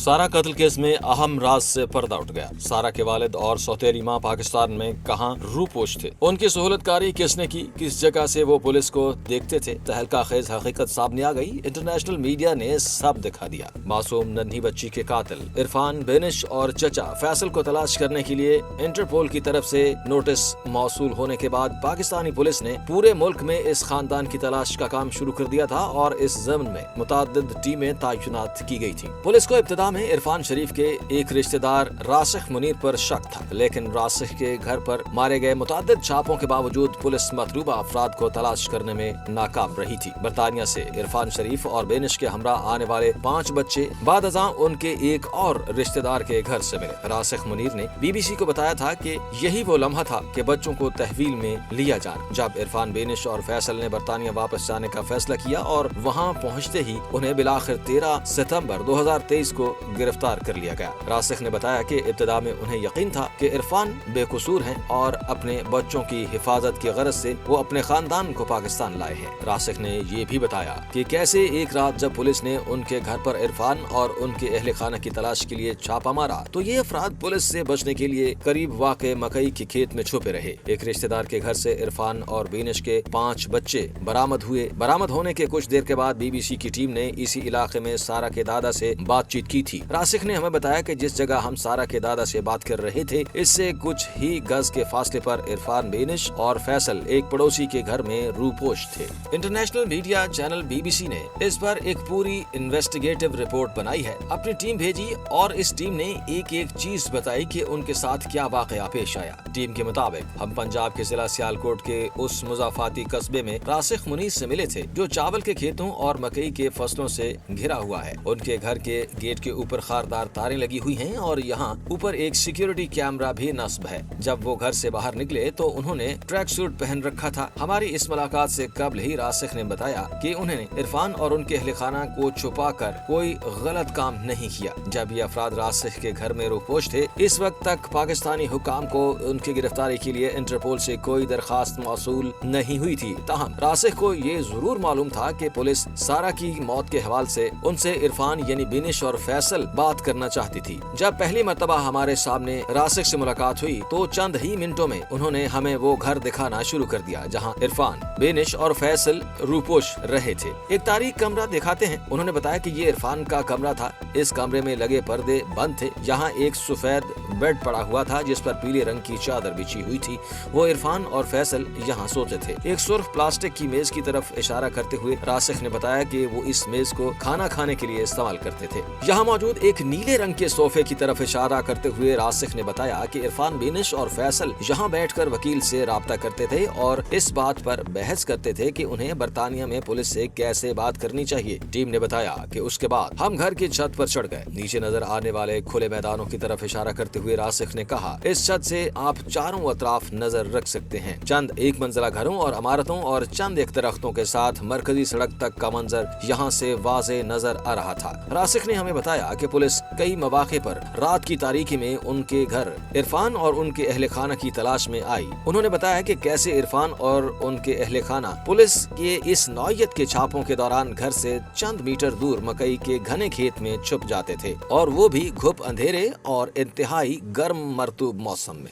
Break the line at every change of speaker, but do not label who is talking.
सारा कत्ल केस में अहम राज से पर्दा उठ गया। सारा के वालिद और सौतेली मां पाकिस्तान में कहां रूपोश थे, उनकी सहूलतकारी किसने की, किस जगह से वो पुलिस को देखते थे, तहलका खेज हकीकत सामने आ गई। इंटरनेशनल मीडिया ने सब दिखा दिया। मासूम नन्ही बच्ची के कातिल इरफान बेनिश और चचा फैसल को तलाश करने के लिए इंटरपोल की तरफ से नोटिस मौसूल होने के बाद पाकिस्तानी पुलिस ने पूरे मुल्क में इस खानदान की तलाश का काम शुरू कर दिया था और इस ज़मन में मुतअद्दिद टीमें तैनात की गई थी। पुलिस को इब्तिदा में इरफान शरीफ के एक रिश्तेदार रासिख मुनीर पर शक था, लेकिन रासिख के घर पर मारे गए मुतअद्दिद छापों के बावजूद पुलिस मतलूबा अफराद को तलाश करने में नाकाम रही थी। बरतानिया से इरफान शरीफ और बेनिश के हमरा आने वाले 5 बच्चे बाद अज़ां उनके एक और रिश्तेदार के घर से मिले। रासिख मुनीर ने BBC को बताया था कि यही वो लम्हा था कि बच्चों को तहवील में लिया जाए। जब इरफान बेनिश और फैसल ने बरतानिया वापस जाने का फैसला किया और वहाँ पहुँचते ही उन्हें बिलाखिर 13 सितंबर 2023 को गिरफ्तार कर लिया गया। रासिख ने बताया कि इब्तिदा में उन्हें यकीन था कि इरफान बेकसूर हैं और अपने बच्चों की हिफाजत की गरज से वो अपने खानदान को पाकिस्तान लाए हैं। रासिख ने ये भी बताया कि कैसे एक रात जब पुलिस ने उनके घर पर इरफान और उनके अहले खाना की तलाश के लिए छापा मारा तो ये अफराद पुलिस से बचने के लिए करीब वाक़े मकई के खेत में छुपे रहे। एक रिश्तेदार के घर से इरफान और बेनिश के 5 बच्चे बरामद हुए। बरामद होने के कुछ देर के बाद BBC की टीम ने इसी इलाके में सारा के दादा से बातचीत की थी। रासिख ने हमें बताया कि जिस जगह हम सारा के दादा से बात कर रहे थे, इससे कुछ ही गज के फासले पर इरफान बेनिश और फैसल एक पड़ोसी के घर में रूपोश थे। इंटरनेशनल मीडिया चैनल BBC ने इस पर एक पूरी इन्वेस्टिगेटिव रिपोर्ट बनाई है, अपनी टीम भेजी और इस टीम ने एक एक चीज बताई कि उनके साथ क्या वाकया पेश आया। टीम के मुताबिक हम पंजाब के जिला सियालकोट के उस मुजाफाती कस्बे में रासिख मुनीर से मिले थे जो चावल के खेतों और मकई के फसलों से घिरा हुआ है। उनके घर के गेट के ऊपर खारदार तारें लगी हुई हैं और यहाँ ऊपर एक सिक्योरिटी कैमरा भी नस्ब है। जब वो घर से बाहर निकले तो उन्होंने ट्रैक सूट पहन रखा था। हमारी इस मुलाकात से कबल ही रासिख ने बताया कि उन्होंने इरफान और उनके अहले खाना को छुपा कर कोई गलत काम नहीं किया। जब ये अफराद रासिख के घर में रूपोश थे, इस वक्त तक पाकिस्तानी हुकाम को उनकी गिरफ्तारी के लिए इंटरपोल से कोई दरखास्त मौसूल नहीं हुई थी। ताहम रासिख को ये जरूर मालूम था कि पुलिस सारा की मौत के हवाले से उनसे इरफान यानी बेनिश और फैसल बात करना चाहती थी। जब पहली मर्तबा हमारे सामने रासिख से मुलाकात हुई तो चंद ही मिनटों में उन्होंने हमें वो घर दिखाना शुरू कर दिया जहां इरफान, बेनिश और फैसल रूपोश रहे थे। एक तारीख कमरा दिखाते हैं। उन्होंने बताया कि ये इरफान का कमरा था। इस कमरे में लगे पर्दे बंद थे। यहाँ एक सफेद बेड पड़ा हुआ था जिस पर पीले रंग की चादर बिछी हुई थी। वो इरफान और फैसल यहाँ सोते थे। एक सुर्ख प्लास्टिक की मेज की तरफ इशारा करते हुए रासिख ने बताया कि वो इस मेज को खाना खाने के लिए इस्तेमाल करते थे। यहाँ मौजूद एक नीले रंग के सोफे की तरफ इशारा करते हुए रासिख ने बताया कि इरफान, बेनिश और फैसल यहाँ बैठकर वकील से राब्ता करते थे और इस बात पर बहस करते थे कि उन्हें बरतानिया में पुलिस से कैसे बात करनी चाहिए। टीम ने बताया कि उसके बाद हम घर की छत पर चढ़ गए। नीचे नजर आने वाले खुले मैदानों की तरफ इशारा करते हुए रासिख ने कहा, इस छत से आप चारों अतराफ नजर रख सकते हैं। चंद एक मंजिला घरों और इमारतों और चंद एक दरख्तों के साथ मरकजी सड़क तक का मंजर यहाँ से वाज़े नजर आ रहा था। रासिख ने हमें बताया कि पुलिस कई मौके पर रात की तारीकी में उनके घर इरफान और उनके अहले खाना की तलाश में आई। उन्होंने बताया कि कैसे इरफान और उनके अहले खाना पुलिस के इस नौयत के छापों के दौरान घर से चंद मीटर दूर मकई के घने खेत में छुप जाते थे और वो भी घुप अंधेरे और इंतहाई गर्म मरतूब मौसम में।